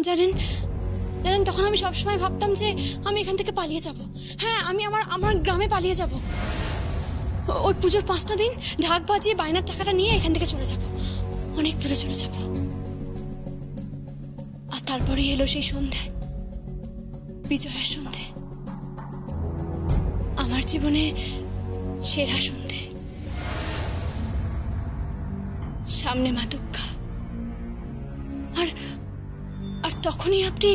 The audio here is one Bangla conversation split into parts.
জানেন জানেন তখন আমি সবসময় ভাবতাম যে আমি এখান থেকে পালিয়ে যাব। হ্যাঁ, আমি আমার গ্রামে পালিয়ে যাব। ওই পুজোর 5টা দিন ঢাক বাজিয়ে বায়নার টাকাটা নিয়ে এখান থেকে চলে যাব, অনেক দূরে চলে যাব। আর তারপরেই এলো সেই সন্ধে, বিজয়ার সন্ধে, আমার জীবনে সেরা সন্ধে। সামনে মা দুর্গা, আর তখনই আপনি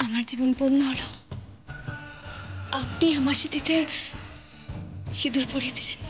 আমার জীবন পূর্ণ হলো। আপনি আমার সিঁথিতে সিঁদুর পরিয়ে দিলেন।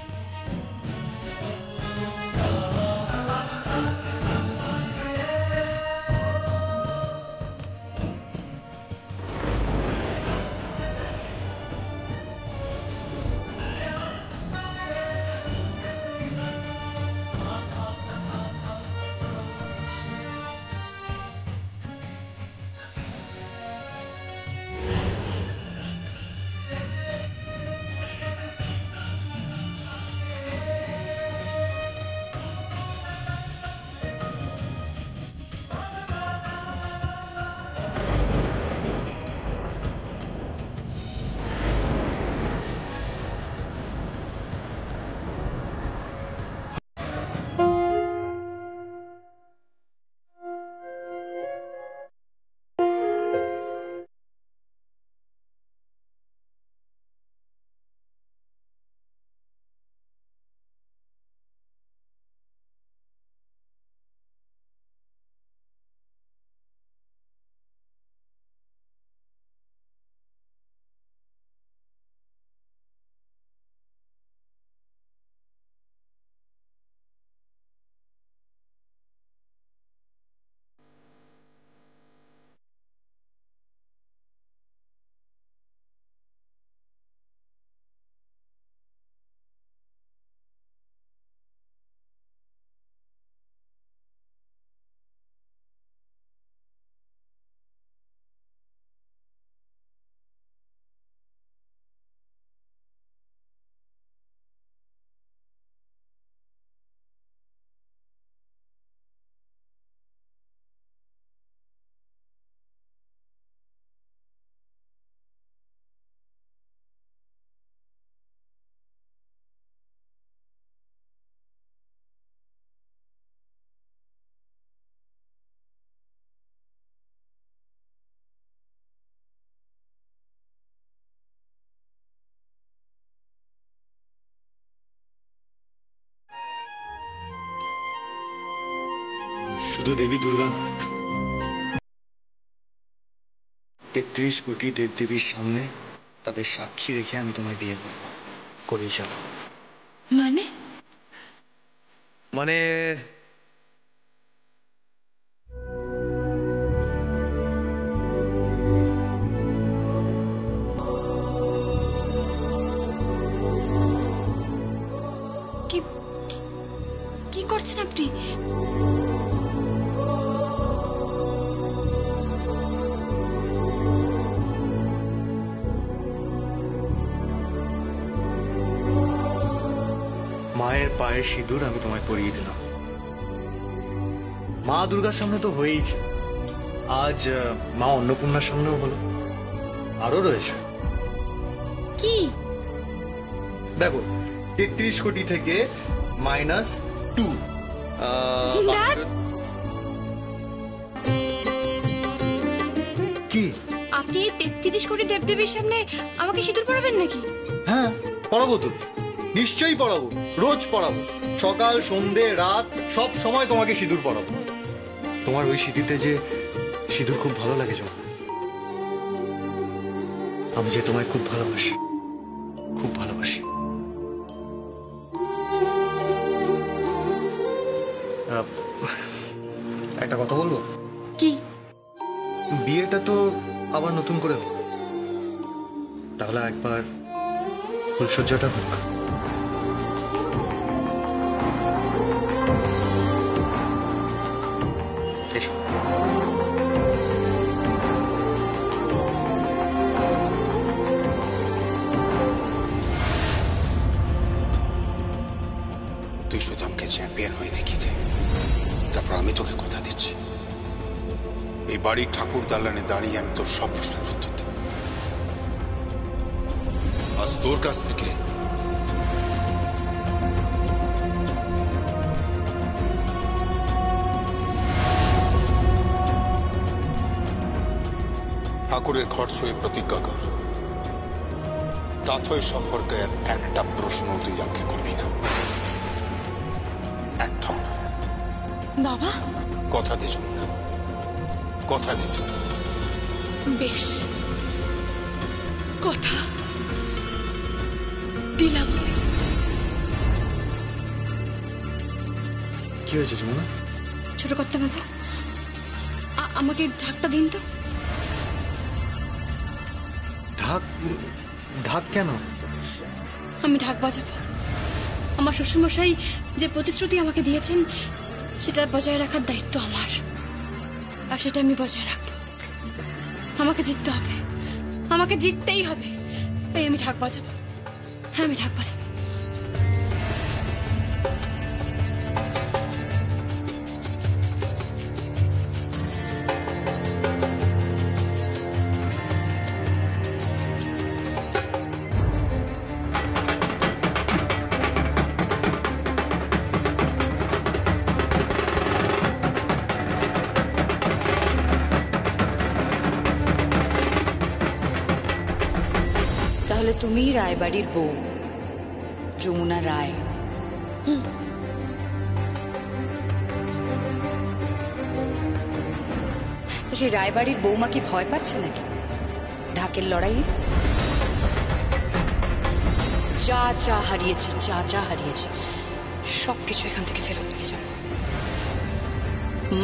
শুধু দেবী দুর্গা না, 33 কোটি দেবদেবীর সামনে তাদের সাক্ষী রেখে আমি তোমায় বিয়ে করবো। করেই চলো। মানে মানে কি কি করছেন আপনি? মায়ের পায়ের সিঁদুর আমি তোমায় পরিয়ে দিলাম। মা দুর্গার সামনে তো হয়েইছে, আজ মা অন্নপূর্ণার সামনেও হলো। আরো রয়েছে। কি? দেখো, 33 কোটি থেকে -2। কি আপনি এই 33 কোটি দেবদেবীর সামনে আমাকে সিঁদুর পরাবেন নাকি? হ্যাঁ, পড়াবো তো, নিশ্চয়ই পড়াবো। রোজ পড়াবো, সকাল সন্ধে রাত সব সময় তোমাকে সিঁদুর পড়াবো। তোমার ওই সিঁথিতে যে সিঁদুর খুব ভালো লাগে যখন, আমি যে তোমায় খুব ভালোবাসি, খুব ভালোবাসি। একটা কথা বলবো? কি? বিয়েটা তো আবার নতুন করে হোক, তাহলে একবার ফুলসজ্জাটা হোক। এসো। তুই শুধু আমাকে চ্যাম্পিয়ন হয়ে দেখিয়ে দে, তারপর আমি তোকে কথা দিচ্ছি এই বাড়ির ঠাকুর দালানে দাঁড়িয়ে আমি তোর সব প্রশ্নের উত্তর দেব। আজ তোর কাছ থেকে ঠাকুরের ঘর ছুঁয়ে প্রতিজ্ঞা কর, তাথই সম্পর্কে আর একটা প্রশ্ন তুই আমাকে করবি না, একটাও না। বাবা, কথা দিস না, কথা দিত। বেশ, কথা দিলাম। কি হয়েছে যমুনা? ছোট কর্তা বাবু, আমাকে ঢাকটা দিন তো। ঢাক? ঢাক কেন? আমি ঢাক বাজাবো। আমার শ্বশুরমশাই যে প্রতিশ্রুতি আমাকে দিয়েছেন সেটা বজায় রাখার দায়িত্ব আমার, আর সেটা আমি বজায় রাখবো। আমাকে জিততে হবে, আমাকে জিততেই হবে। তাই আমি ঢাক বাজাবো। হ্যাঁ, আমি ঢাক বাজাবো। তাহলে তুমিই রায়বাড়ির বউ, যমুনা রায়। সেই রায়বাড়ির বৌমা কি ভয় পাচ্ছে নাকি ঢাকের লড়াইয়ে? যা যা হারিয়েছি, যা যা হারিয়েছি সবকিছু এখান থেকে ফেরত নিয়ে যাব।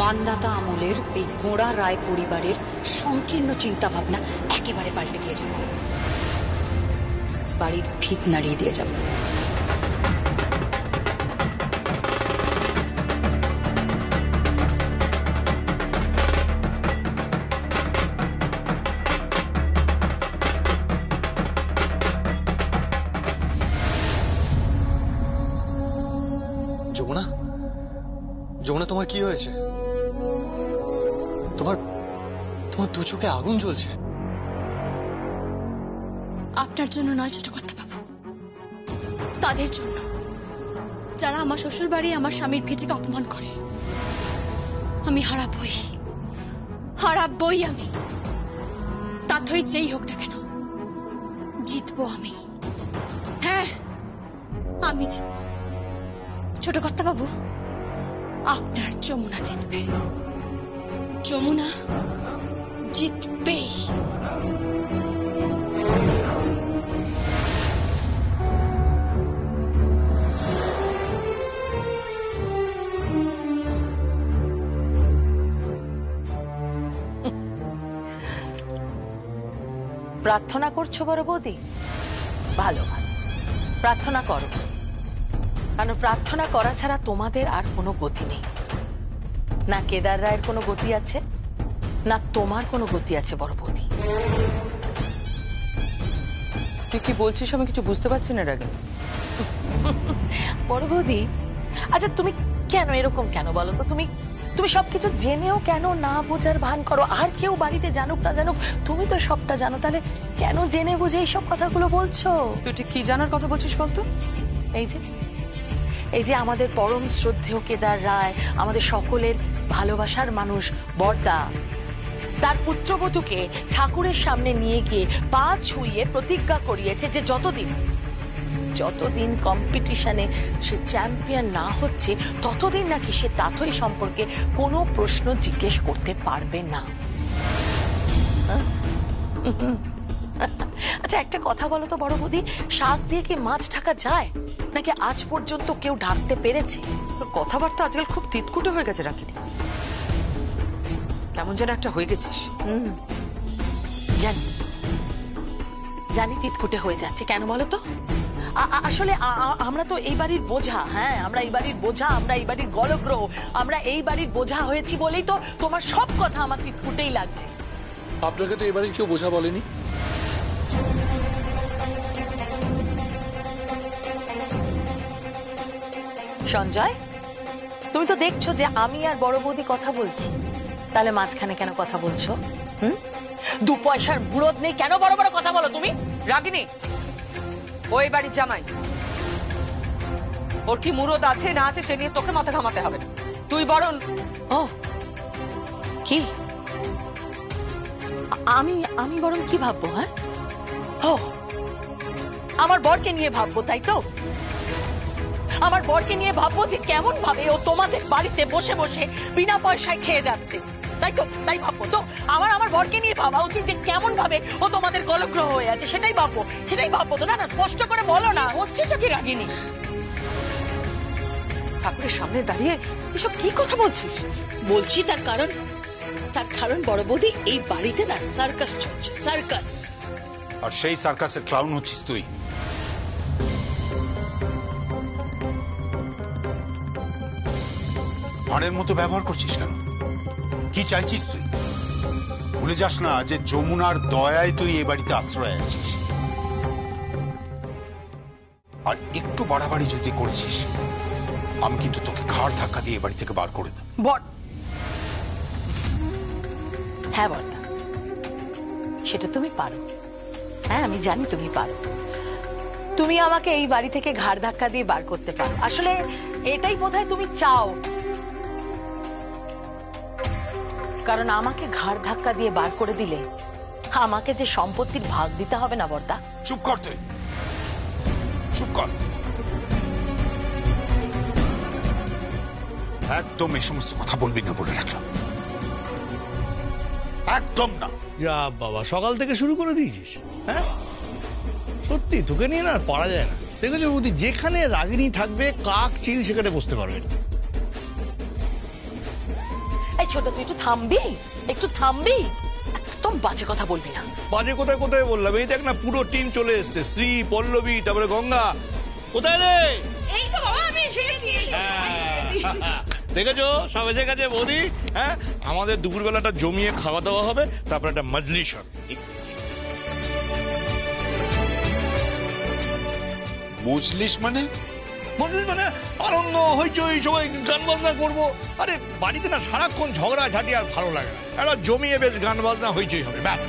মানদাতা আমলের এই গোঁড়া রায় পরিবারের সংকীর্ণ চিন্তা ভাবনা একেবারে পাল্টে দিয়ে যাব, বাড়ির ভিত নাড়িয়ে দিয়ে যাব। যমুনা, যমুনা, তোমার কি হয়েছে? তোমার তোমার দু চোখে আগুন জ্বলছে। আপনার জন্য নয় ছোট কর্তা বাবু, তাদের জন্য যারা আমার শ্বশুর বাড়ি আমার স্বামীর ভিটিকে অপমান করে। আমি হারাবই, হারাবই আমি। তাথই যেই হোক না কেন, জিতবো আমি। হ্যাঁ, আমি জিতবো। ছোট কর্তা বাবু, আপনার যমুনা জিতবে। যমুনা জিতবেই। প্রার্থনা করছো বড় বৌদি? ভালো ভালো, প্রার্থনা করো, কারণ প্রার্থনা করা ছাড়া তোমাদের আর কোনো গতি নেই। না কেদার রায়ের কোনো গতি আছে, না তোমার কোনো গতি আছে বড় বৌদি। তুই কি বলছিস আমি কিছু বুঝতে পারছি না রাগে। বড় বৌদি, আচ্ছা তুমি কেন এরকম কেন বলো তো? তুমি তুমি সবকিছু জেনেও কেন না বোঝার ভান করো? আর কেউ বাড়িতে জানুক না জানুক, তুমি তো সবটা জানো, তাহলে কেন জেনে বুঝে এইসব কথাগুলো বলছো? তুই ঠিক কি জানার কথা বলছিস বলতো? এই যে আমাদের পরম শ্রদ্ধেয় কেদার রায়, আমাদের সকলের ভালোবাসার মানুষ বর্দা, তার পুত্রবধূকে ঠাকুরের সামনে নিয়ে গিয়ে পা ছুঁয়ে প্রতিজ্ঞা করিয়েছে যে যতদিন কম্পিটিশনে সে চ্যাম্পিয়ন না হচ্ছে ততদিন নাকি সে তাথই সম্পর্কে কোনো প্রশ্ন জিজ্ঞেস করতে পারবে না। আচ্ছা একটা কথা বলো তো বড় বৌদি, শাক দিয়ে কি মাছ ঢাকা যায় নাকি আজ পর্যন্ত কেউ ঢাকতে পেরেছে? তোর কথাবার্তা আজকাল খুব তিতকুটে হয়ে গেছে রাখিনি, কেমন যেন একটা হয়ে গেছিস। জানি জানি তিতকুটে হয়ে যাচ্ছে, কেন বলো তো? আসলে আমরা তো এই বাড়ির বোঝা। হ্যাঁ, আমরা এই বাড়ির বোঝা, আমরা এই বাড়ির গলগ্রহ, আমরা এই বাড়ির বোঝা হয়েছি বলেই তো তোমার সব কথা আমার তিতকুটেই লাগছে। আপনাকে তো এবারে কেউ বোঝা বলেনি। সঞ্জয়, তুমি তো দেখছো যে আমি আর বড় বৌদি কথা বলছি, তাহলে মাঝখানে কেন কথা বলছো? দু পয়সার বুড়োদ নেই, কেন বড় বড় কথা বলো তুমি? রাগিনী, ওই বাড়ির জামাই, ওর কি মুরদ আছে না আছে সে নিয়ে তোকে মাথা ঘামাতে হবে না। তুই বরং ও কি আমি বরং কি ভাববো? হ্যাঁ, ও আমার বরকে নিয়ে ভাববো, তাই তো? আমার বরকে নিয়ে ভাববো যে কেমন ভাবে ও তোমাদের বাড়িতে বসে বসে বিনা পয়সায় খেয়ে যাচ্ছে, তাই তো? তাই ভাববো তো? আমার বরকে নিয়ে ভাবা উচিত যে কেমন ভাবে ও তোমাদের গলগ্রহ হয়ে আছে, সেটাই ভাববো তো? না না, স্পষ্ট করে বলো না। হচ্ছেটা কি রাগিনী? ঠাকুরের সামনে দাঁড়িয়ে এসব কি কথা বলছিস? বলছি তার কারণ বড় বৌদি, এই বাড়িতে না সার্কাস চলছে, সার্কাস। আর সেই সার্কাসের ক্লাউন হচ্ছিস তুই। ভাঁড়ের মতো ব্যবহার করছিস কেন? কি চাইছিস তুই? ভুলে যাস না যে যমুনার দয়ায় তুই এই বাড়িতে আশ্রয় আছিস। আর একটু বাড়াবাড়ি যদি করেছিস, আমি কিন্তু তোকে ঘাড় ধাক্কা দিয়ে এ বাড়ি থেকে বার করে দেব। হ্যাঁ বর্দা, সেটা তুমি পারো। হ্যাঁ, আমি জানি তুমি পারো। তুমি আমাকে এই বাড়ি থেকে ঘাড় ধাক্কা দিয়ে বার করতে পারো। আসলে এটাই বোধহয় তুমি চাও, কারণ আমাকে ঘাড় ধাক্কা দিয়ে বার করে দিলে আমাকে যে সম্পত্তির ভাগ দিতে হবে না বর্দা। চুপ কর তুই, চুপ কর। একদম এই সমস্ত কথা বলবি না বলে রাখলাম, একদম না। যা বাবা, সকাল থেকে শুরু করে দিয়েছিস। হ্যাঁ, সত্যি তোকে নিয়ে না পারা যায় না। দেখেছো বৌদি, যেখানে রাগিনী থাকবে কাক চিল সেখানে বসতে পারবে না। এই ছোট, তুই একটু থামবি, একদম বাজে কথা বলবি না। বাজে কোথায় কোথায় বললাম? এই দেখ না, পুরো টিম চলে এসছে। শ্রী, পল্লবী, তারপরে গঙ্গা। কোথায় রে? এই তো বাবা, আমি এসে গেছি। দেখেছো, সব এসে গেছে বৌদি। হ্যাঁ, আমাদের দুপুরবেলাটা জমিয়ে খাওয়া দাওয়া হবে, তারপর একটা মজলিস হবে। মজলিস মানে? মজলিস মানে আনন্দ, হইচই, সবাই গান বাজনা করবো। আরে বাড়িতে না সারাক্ষণ ঝগড়া ঝাঁটি আর ভালো লাগে না, একটা জমিয়ে বেশ গান বাজনা হইচই হবে, ব্যাস।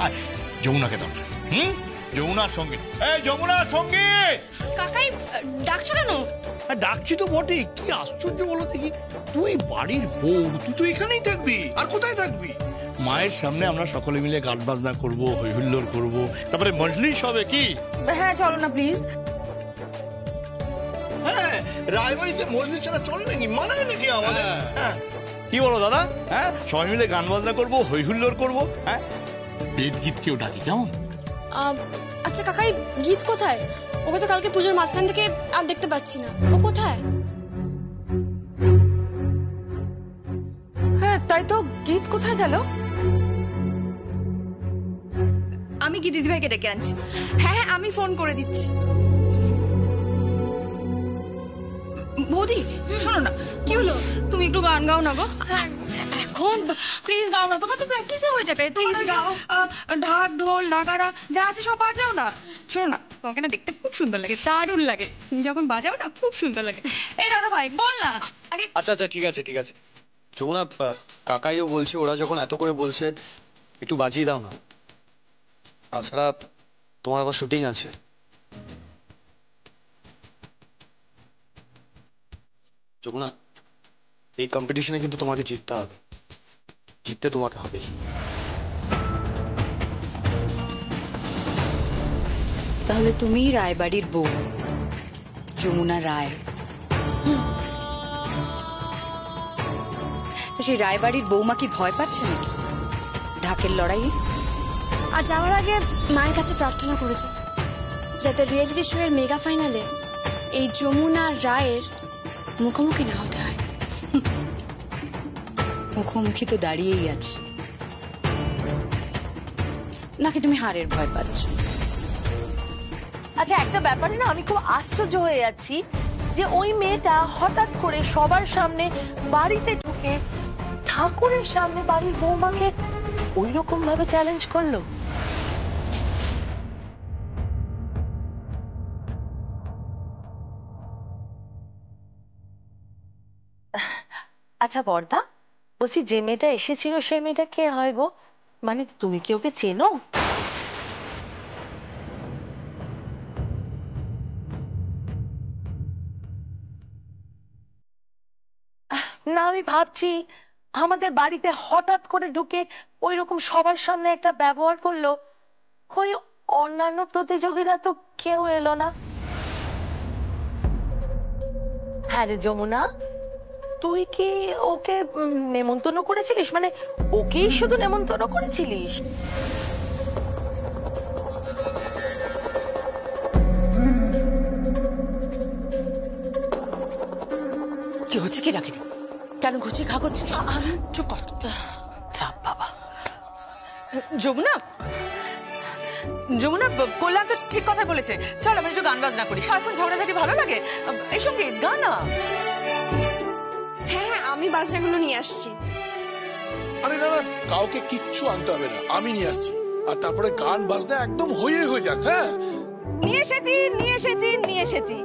আর যমুনাকে দরকার। যমুনার সঙ্গে, এই যমুনার সঙ্গে। কাকাই ডাকছো কেন? ডাকছি তো বটেই, কি আশ্চর্য বলো দেখি। তুই বাড়ির বউ, তুই তো এখানেই থাকবি, আর কোথায় থাকবি? মায়ের সামনে আমরা সকলে মিলে গান বাজনা করবো, হই হুল্লোড় করবো, তারপরে মজলিস হবে। কি? হ্যাঁ চলো না প্লিজ। হ্যাঁ, রায়বাড়িতে মজলিস ছাড়া চলে নাকি? মানায় নাকি আমাদের? হ্যাঁ, কি বলো দাদা? হ্যাঁ, সবাই মিলে গান বাজনা করবো, হই হুল্লোড় করবো। হ্যাঁ, বেদ গীত কেউ ডাকি, কেমন? আচ্ছা কাকাই, গীত কোথায়? ওকে তো কালকে পুজোর মাঝখান থেকে আর দেখতে পাচ্ছি না। ও কোথায়? হ্যাঁ তাই তো, গীত কোথায় গেল? আমি কি দিদিভাইকে ডেকে আনছি? হ্যাঁ, আমি ফোন করে দিচ্ছি। বৌদি শোনো না, কি হলো? তুমি একটু গান গাও না গো। এখন প্লিজ গাও না, তোমার তো প্র্যাকটিসে হয়ে যাবে। প্লিজ গাও, ঢাক ঢোল নাগারা যা আছে সব বাজাও না। শোনো না, তোমাকে না দেখতে খুব সুন্দর লাগে, দারুণ লাগে। তুমি যখন বাজাও না খুব সুন্দর লাগে। এই দাদা ভাই বল না। আচ্ছা আচ্ছা, ঠিক আছে ঠিক আছে। যমুনা, কাকাইও বলছে, ওরা যখন এত করে বলছে একটু বাজিয়ে দাও না। তাছাড়া তোমার আবার শুটিং আছে। যমুনা, এই কম্পিটিশনে কিন্তু তোমাকে জিততে হবে, জিততে তোমাকে হবে। তাহলে তুমি রায়বাড়ির বউ যমুনা রায়। তো সেই রায়বাড়ির বৌমা কি ভয় পাচ্ছে নাকি ঢাকের লড়াইয়ে? আর যাওয়ার আগে মায়ের কাছে প্রার্থনা করেছে যাতে রিয়েলিটি শো এর মেগা ফাইনালে এই যমুনা রায়ের মুখোমুখি না হতে হয়। মুখোমুখি তো দাঁড়িয়েই আছে, নাকি তুমি হারের ভয় পাচ্ছ? আচ্ছা, একটা ব্যাপারে না আমি খুব আশ্চর্য হয়ে যাচ্ছি যে ওই মেয়েটা হঠাৎ করে সবার সামনে বাড়িতে ঢুকে ঠাকুরের সামনে বাড়ির বৌমাকে ওই রকম ভাবে চ্যালেঞ্জ করলো। আচ্ছা বর্দা, বলছি যে মেয়েটা এসেছিল সে মেয়েটা কে হয় গো? মানে তুমি কি ওকে চেনো? না, আমি ভাবছি আমাদের বাড়িতে হঠাৎ করে ঢুকে ওই রকম সবার সামনে একটা ব্যবহার করলো, ওই অন্যান্য প্রতিযোগীরা তো কেউ এলো না। হ্যাঁ রে যমুনা, তুই কি ওকে নেমন্তন্ন করেছিলিস? মানে ওকেই শুধু নেমন্তন্ন করেছিলিস? কি হচ্ছে কি রাখি? কেন ঘুচিয়ে খা করছিস? আমি চুপ কর। চাপ বাবা। যমুনা, যমুনা, কল্যাণ তো ঠিক কথাই বলেছে। চল আমরা একটু গান বাজনা করি। সারাক্ষণ ঝগড়াঝাটি ভালো লাগে, এই সঙ্গে গান না। হ্যাঁ হ্যাঁ, আমি বাজনাগুলো নিয়ে আসছি। আরে না না, কাউকে কিচ্ছু আনতে হবে না, আমি নিয়ে আসছি। আর তারপরে গান বাজনা একদম হয়ে যাক। হ্যাঁ, নিয়ে এসেছি নিয়ে এসেছি নিয়ে এসেছি,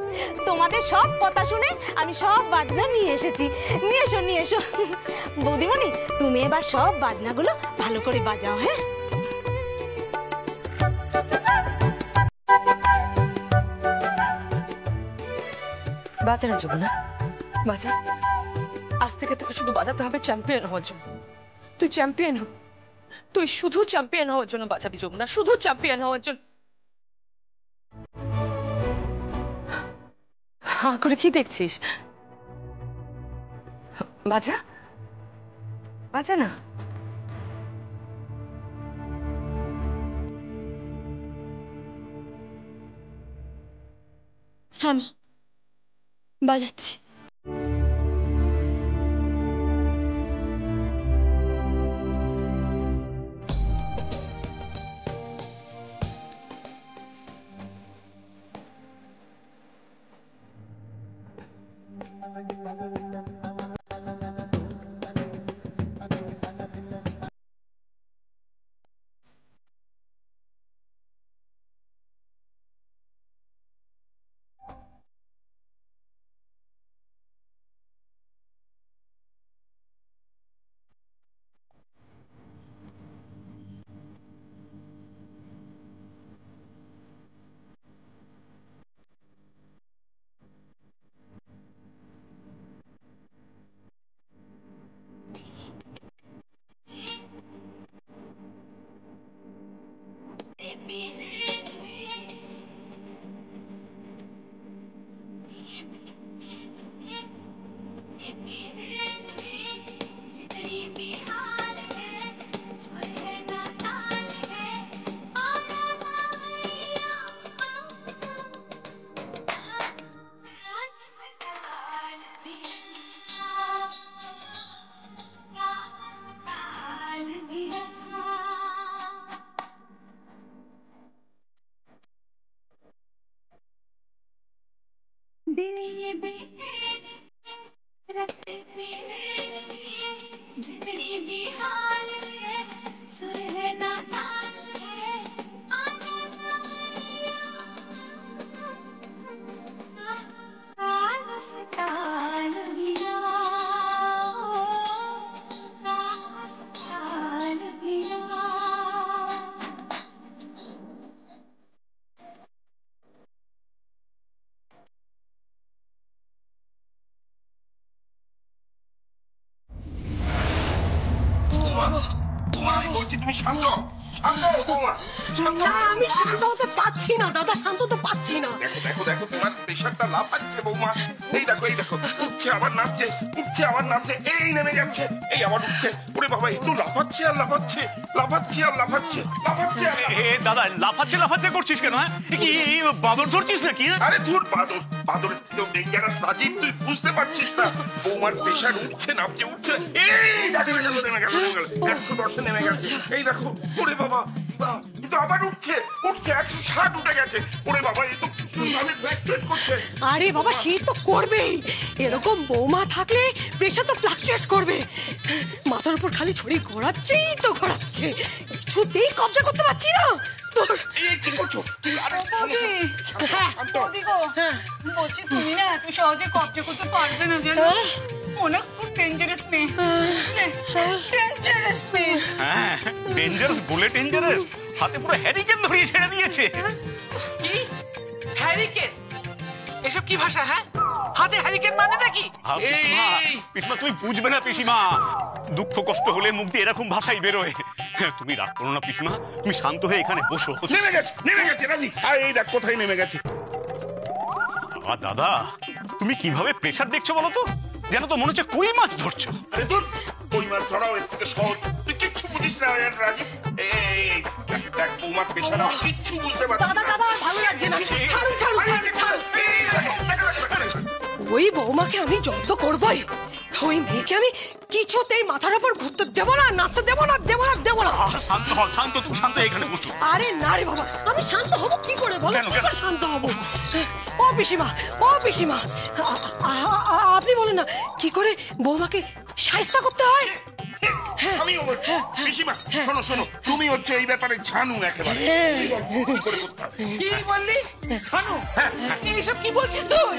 তোমাদের সব কথা শুনে আমি সব বাজনা নিয়ে এসেছি। নিয়ে এসো নিয়ে এসো। বৌদিমণি, তুমি এবার সব বাজনাগুলো ভালো করে বাজাও। হ্যাঁ, বাজা না যমুনা, বাজা। আজ থেকে তোকে শুধু বাজাতে হবে চ্যাম্পিয়ন হওয়ার জন্য। তুই চ্যাম্পিয়ন হ, তুই শুধু চ্যাম্পিয়ন হওয়ার জন্য বাজাবি যমুনা, শুধু চ্যাম্পিয়ন হওয়ার জন্য। হাঁ করে কি দেখছিস? বাজা, বাজা না। হ্যাঁ বাজাচ্ছি। তোমার বলছি তুমি শান্ত। আমি শান্ত হতে পারছি না দাদা, শান্ত হতে পারছি না। দেখো দেখো দেখো তোমার প্রেশারটা লাফাচ্ছে বৌমা। এই দেখো উঠছে আবার নামছে, উঠছে আবার নামছে, এই নেমে যাচ্ছে, এই আবার উঠছে। ওরে বাবা, এই তো লাফাচ্ছে আর লাফাচ্ছে, লাফাচ্ছে আর লাফাচ্ছে, লাফাচ্ছে আর দাদা লাফাচ্ছে লাফাচ্ছে করছিস কেন? হ্যাঁ কি বাদর ধরছিস নাকি? আরে ধুর, বাদরের থেকেও ডেঞ্জারাস রাজীব, তুই বুঝতে পারছিস না? বৌমার প্রেশার উঠছে নামছে উঠছে, এই দেখো নেমে গেল 110 নেমে গেছে। এই দেখো, ওরে বাবা, এই তো আবার উঠছে উঠছে 160 উঠে গেছে। ওরে বাবা, এই তো আমি ফ্ল্যাকচুয়েট করছে। আরে বাবা, সে তো করবেই, এরকম বৌমা থাকলে প্রেশার তো ফ্লাকচুয়েট করবে। মাথার উপর খালি ছড়ি ঘোরাচ্ছেই তো ঘোরাচ্ছে, কিছুতেই কবজা করতে পারছি না। কি করছো? বলছি তুমি না এত সহজে কবজা করতে পারবে না, জানো? ওনা খুব ডেঞ্জারাস মেয়ে, ডেঞ্জারাস মেয়ে। হ্যাঁ, ডেঞ্জারাস বলে ডেঞ্জারাস, হাতে পুরো হ্যারিকেন ধরিয়ে ছেড়ে দিয়েছে। কি হ্যারিকেন? এসব কি ভাষা? হ্যাঁ, হাতে হ্যারিকেন মানে নাকি? পিসমা তুমি বুঝবে না পিসিমা, দুঃখ কষ্ট হলে মুখ দিয়ে এরকম ভাষাই বেরোয়। তুমি রাগ করো না পিসিমা, তুমি শান্ত হয়ে এখানে বসো। নেমে গেছে রাজি। আর এই দেখ কোথায় নেমে গেছে। দাদা তুমি কিভাবে প্রেশার দেখছো বলো তো? যেন তো মনে হচ্ছে কই মাছ ধরছো। আরে তোর কই মাছ ধরাও এর থেকে সহজ, তুই কিচ্ছু বুঝিস না রাজি। এই দেখ বৌমার প্রেশার, আমি কিচ্ছু বুঝতে পারছি না। দাদা ভালো লাগছে না, ছাড়ুন ছাড়ুন ছাড়ুন ছাড়ুন। ওই বৌমাকে আমি জব্দ করবই, ওই মেয়েকে আমি কিছুতেই মাথার উপর ঘুরতে দেবো না, নাচতে দেবো না, দেবো না, দেবো না। শান্ত হও, শান্ত, তুমি শান্ত এখানে বসো। আরে না রে বাবা, আমি শান্ত হব কি করে বলো? কি করে শান্ত হব? ও পিসিমা, ও পিসিমা, আপনি বলেন না কি করে বৌমাকে শায়েস্তা করতে হয়? আমিও বলছি পিসিমা, শোনো শোনো, তুমি হচ্ছে এই ব্যাপারে জানো একেবারে। কি করে করতে হবে? কি বললি? জানো? এইসব কি বলছিস তুই?